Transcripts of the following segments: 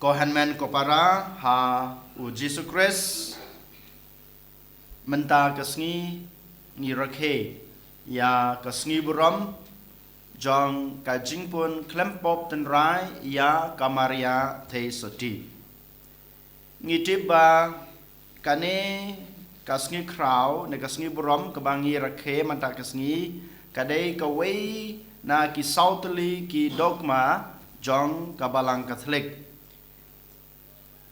Kohanmen kopara ha u Jesu Christ menta kasngi ni rakhe ya kasngi buram jong kajing pun klempop ten rai ya kamaria te soti ngitiba kane kasngi kraw ne kasngi buram kebangi rakhe menta kasngi kadai kawai na ki sautli ki dogma jong kabalang Katolik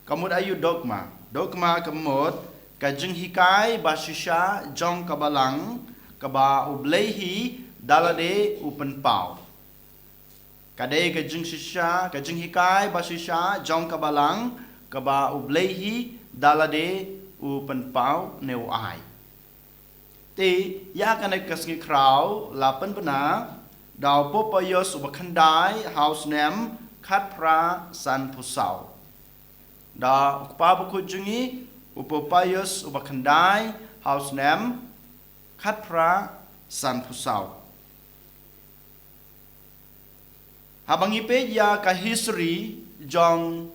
kamud ayu dogma kamud kajing hikai basisha jong kabalang kaba ublehi dalade upen pau kadai kajing sisha kajing hikai basisha jong kabalang kaba ublehi dalade upen pau neu ai ti ya kanek kasngi kraw lapen bena daw popayos ubakhandai house name khat pra san pusau da pabuku jungi upopayos ubakhandai house name khat pra san pusau habangi pe ya ka history jong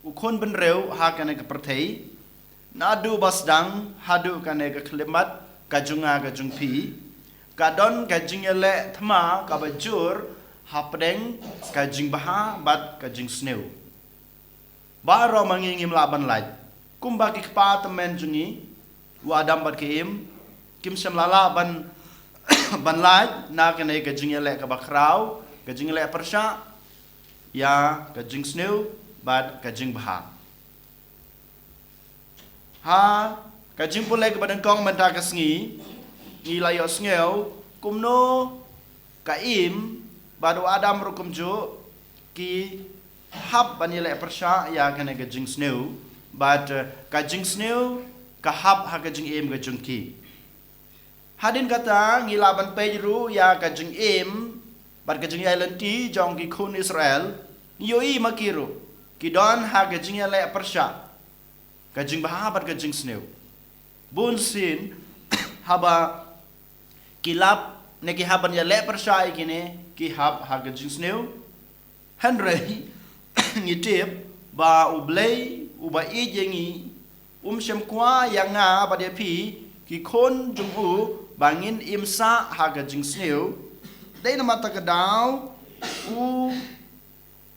ukun benreu ha kane ka perthei nadu basdang hadu kane ka khlemat kajunga kajungpi kadon kajing ele thma ka bajur hapdeng kajing baha bat kajing sneu baro mangingim laban laj kumba ki kpa temen jungi wadam bat kim sem lala ban ban laj na kane kajing ele ka bakraw kajing ele persha ya kajing sneu bat kajing baha ha kajing pulai ke badan kong menta kasngi ngi layo sneu kumno kaim badu adam rukum ju ki hab banile persha ya kane kajing sneu but kajing sneu ka hab ha kajing em kajing ki hadin kata ngilaban pejru ya kajing em bat kajing island ti jong ki khun Israel yoi makiru kidon ha kajing ele persha kajing baha bat kajing sneu bun sin haba kilap ne ki haban ya le persha ikine ki hab ha kajing sneu Henry ngitip ba ublei uba ijengi shem kwa yang nga ba de pi ki khon jungu bangin imsa haga jing sneu dei na mata kadaw u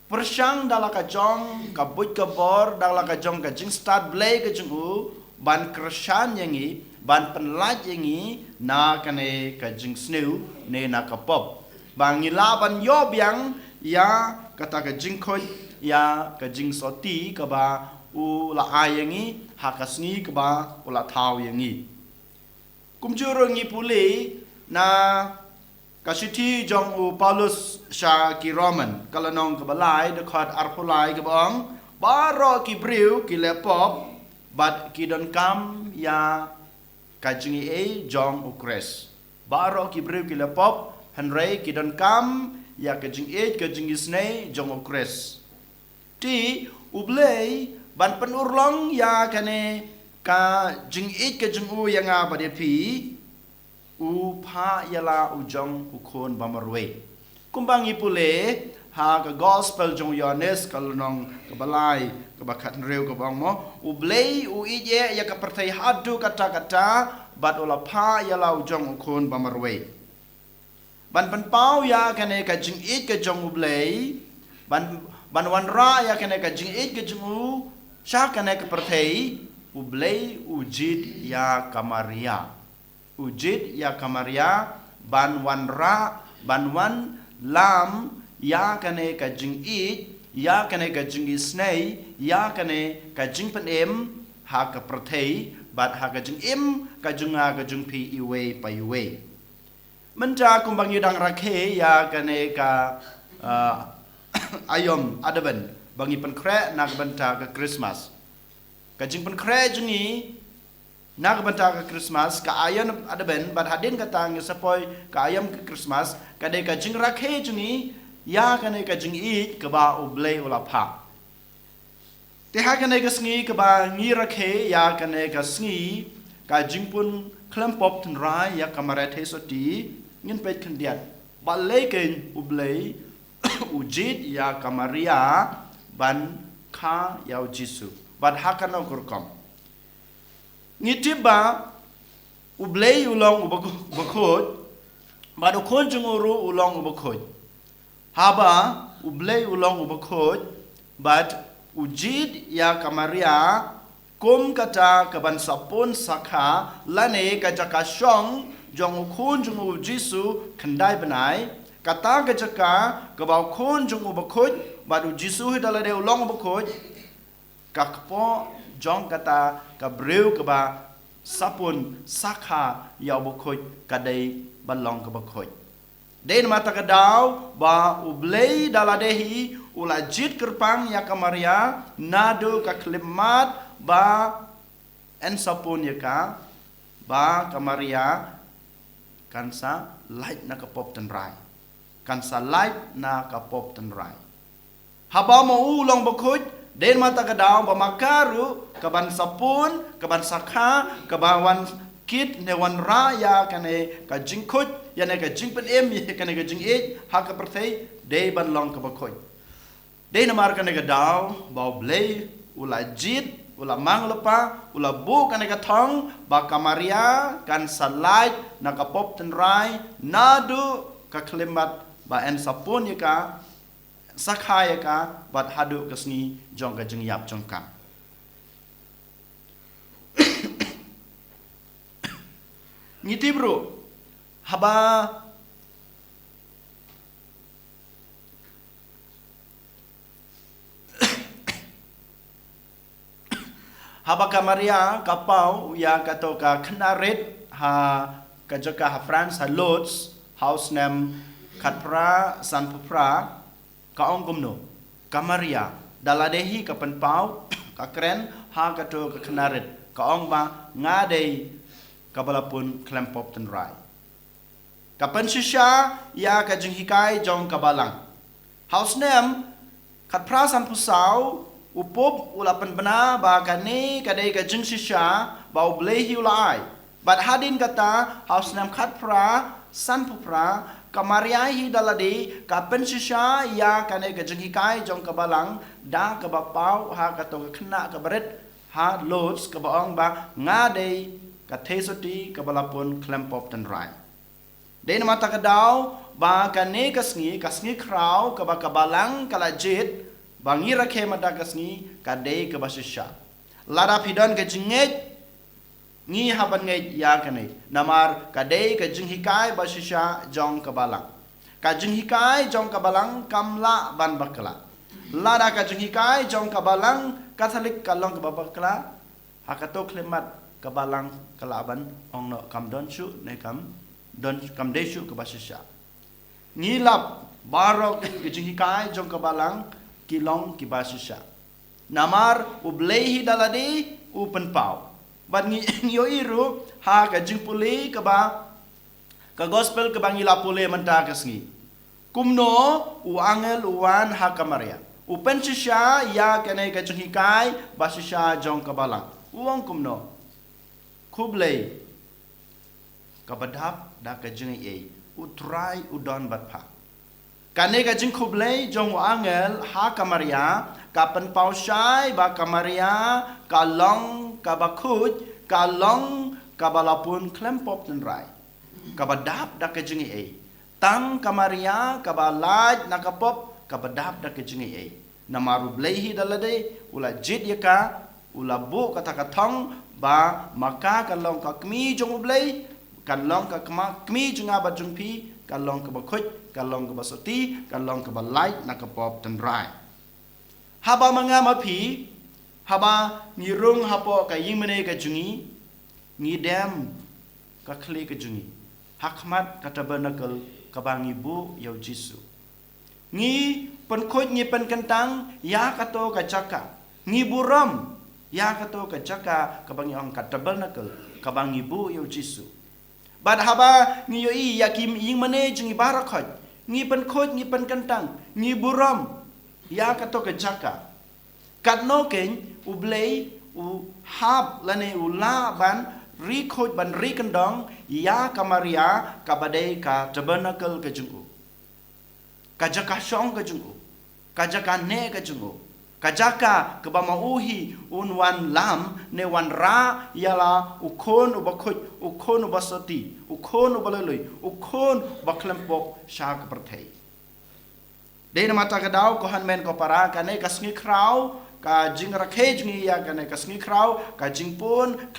persyang dala ka jong ka but ka bor dala ka jong ka jing start blei ka jungu ban kreshan yangi ban penlaj yangi na kane ka jing sneu ne na ka pop bangila ban yob yang ya kata ka jing khoi ya kajing soti kaba u la ayangi hakasngi kaba u la thau yangi kumjuro ngi puli na kasiti jong u Paulus sha ki Roman kalanong kabalai de khat arpulai kabang baro ki briu ki lepop bat ki don kam ya kajingi e jong u kres baro ki briu ki lepop Henry ki don kam ya kajing e kajing isne jong u kres ti ublei ban penurlong ya kane ka jing it ka jing u yang ba de pi u pha yala u jong u khon bamarwe kumbangi pule ha ka gospel jong Yohanes kalonong ka balai ka bakhat reu ka bang mo ublei u ije ya ka pertai hadu kata-kata bat ula pha yala u jong u khon bamarwe ban pau ya kane ka jing it ka jong ublei ban wan ra ya kane ka jing it ka jing u sha kane ka perthei ublei ujid ya kamaria ban wan ra ban wan lam ya kane ka jing it ya kane ka jing isnei ya kane ka jing penem ha ka perthei bat ha ka jing im ka junga ka jung pi iwe pa iwe menja kumbang yudang rakhe ya kane ka ayom adaban bangi penkre nak benta ke Christmas kajing penkre jungi nak benta ke Christmas ka ayam adaban bad hadin kata ngi sapoi ka ayam ke Christmas kade kajing rakhe jungi ya kane kajing it ke ba ublei ulapha te ha kane ka sngi ke ba ngi rakhe ya kane ka sngi kajing pun klempop tin rai ya kamare the soti ngin pet khandiat ba leken ublei ujid ya kamaria ban kha yau Jisu bad hakano kurkom ngitiba ublei ulong ubakoj bad ukon junguru ulong ubakoj haba ublei ulong ubakoj bad ujid ya kamaria kum kata kaban sapun sakha lane kajaka shong jong ukun jungu Jisu kandai benai kata kajaka kabau kun jungu bakoj badu Jisu hidalade ulong bakoj kakpo jong kata kabreu kaba sapun sakha yau bakoj kadai balong ka bakoj den mata kadau ba ublei daladehi ulajit kerpang ya kamaria nado ka klimat ba en sapun ya ka ba kamaria kansa light na kapop tenrai kansa light na kapop tenrai haba mo ulong bakoj den mata kadau ba makaru kaban sapun kaban sakha kabawan kit ne wan raya kane ka jingkut ya ne ka jingpen em ya kane ka jing e ha ka perthei de ban long ka bakoj de na mar kane ka dau ba blei ula jit ula mang lepa ula bu kane ka thong ba kamaria kan salai na ka pop ten rai nadu ka klimat ba en sapun ya ka sakha ya ka bat hadu kasni jong ka jing yap jong ka ngiti bro haba haba kamaria kapau ya kato ka knaret ha kajaka ha France ha Lodz house name katpra sanpupra ka ongkumno kamaria daladehi ka penpau ka kren ha kato ka knaret ka ongba ngadei kabalapun klempop tenrai kapan shisha ya ka jinghikai jong kabalang house name kat prasan pusau upop ulapan bena ba kane kadai ka jing shisha ba ublehi ulai bat hadin kata house name kat pra san pupra kamariahi daladi kapan shisha ya kane ka jinghikai jong kabalang da kabapau ha kato ka khna kabaret ha Lodz kabaong ba ngadei kathesoti kabalapun klempop tenrai den mata kadau ba kane kasngi krau kaba kabalang kalajit bangi rakhe mata kasngi kadei kabasisha lada pidan ke jinget ngi haban ngai ya kane namar kadei ke jinghikai basisha jong kabalang ka jinghikai jong kabalang kamla ban bakla lada ka jinghikai jong kabalang katolik kalong kabakla hakato klemat kabalang kalaban ong no kam don chu ne kam don kam de chu kabasisha ngilap barok kijinghikai jong kabalang kilong kibasisha namar ublehi daladi upen pau ban yo iru ha ka jingpuli kaba ka gospel ka bangila pule manta kasngi kumno u angel uwan ha kamaria upen shisha ya kane ka jinghikai basisha jong kabalang uang kumno kublei kabadhap da ka jing e utrai udon batpha kane ka jing kublei jong angel ha kamaria kapan paushai ba kamaria kalong kabakut kalong kabalapun klempop tenrai kabadhap da ka jing e tang kamaria kabalaj nakapop kabadhap da ka jing e namaru bleihi dalade ula jid yaka ula bu kata kathong ba maka kalong ka kmi jong ublei kalong ka kmi junga ba jungpi kalong ka bakhut kalong ka basoti kalong ka balai nakapop tenrai haba manga mapi haba ngirung hapo ka yimene ka jungi ngidem ka khle ka jungi hakmat ka tabernacle ka bangibu yau Jisu ngi penkhut ngi penkentang ya kato ka caka ngi buram ya kato ka jaka kabangi ong tabernacle kabangi bu yo Jisu bad haba ngi yo i yakim ing mane jing barakot ngi pen khot ngi pen kantang ngi buram ya kato ka jaka katno ken ublei u hab lane u la ban ri khot ban ri kandong ya kamaria kabade ka tabernacle ka jungu ka jaka shong ka jungu ka jaka ne ka jungu Kajaka kebama uhi unwan lam ne wan ra yala ukon ubakoj ukon ubasoti ukon ubalului ukon baklempok syak perthei. Dei mata kadau kohan men ko para kane kasngi krau ka jing rakhe jingi ya kane kasngi krau ka jingpun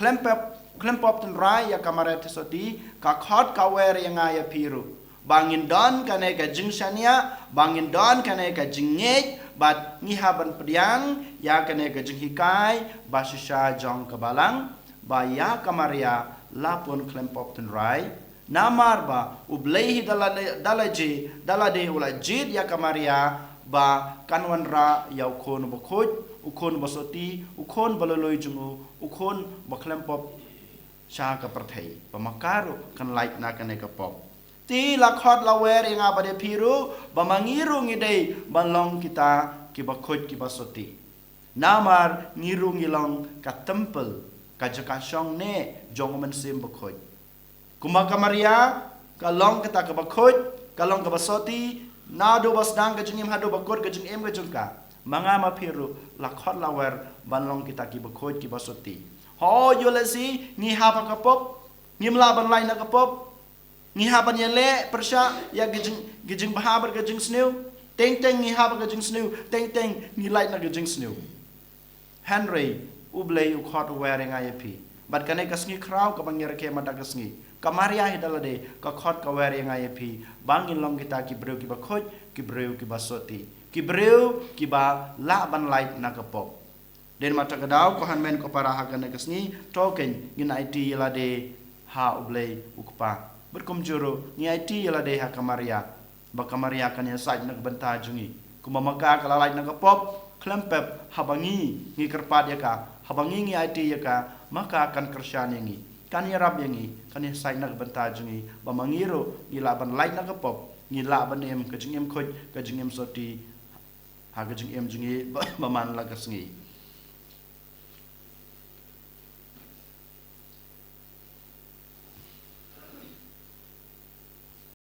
klempop ten rai ya kamaret soti ka khot ka wer yang ya piru. Bangin don kane ka jing shania bangin don kane ka jingej bat ngihaban pediang ya kane ka jing hikai basisha jong kabalang ba ya kamaria lapun klempop ten rai namar ba ublehi dalade ula jid ya kamaria ba kanwan ra ya ukon bokoj ukon basoti ukon baloloi jungu ukon baklempop sha ka perthei pamakaru kan like na kane ka pop ti lakhot lawer inga bade piru bamangiru ngidei balong kita kibakoj kibasoti namar ngiru ngilong ka temple ka jakashong ne jong mensim bakoj kumaka maria kalong kita kibakoj kalong kibasoti nado basdang ka jingim hado bakoj ka jingim ka jungka manga mapiru lakhot lawer balong kita kibakoj kibasoti ho yolesi ni hapa kapop ngimla banlai na kapop ngihaban yale persya ya gijing bahabar gijing snew teng ngihaban gijing snew teng nilai na gijing snew Henry ublei ukhot wearing IAP but kane kasngi kraw ka bangir ke mata kasngi kamaria hidalade ka khot ka wearing IAP bangin long kita ki breu ki bakhoj ki breu ki basoti ki breu ki ba la ban light na kapop den mata kadau ko hanmen ko para hagan kasngi token ngin IT yalade ha ublei ukpa berkum juru ni IT yala de hakamaria bakamaria kan ya saj nak benta jungi kumamaka kalalai nak pop klempep habangi ngi kerpat ya ka habangi ngi IT ya ka maka akan kersyan yangi kan ya rab yangi kan ya saj nak benta jungi bamangiro ni laban lai nak pop ni laban em kejingem khoj kejingem soti ha kejingem jungi baman la kasngi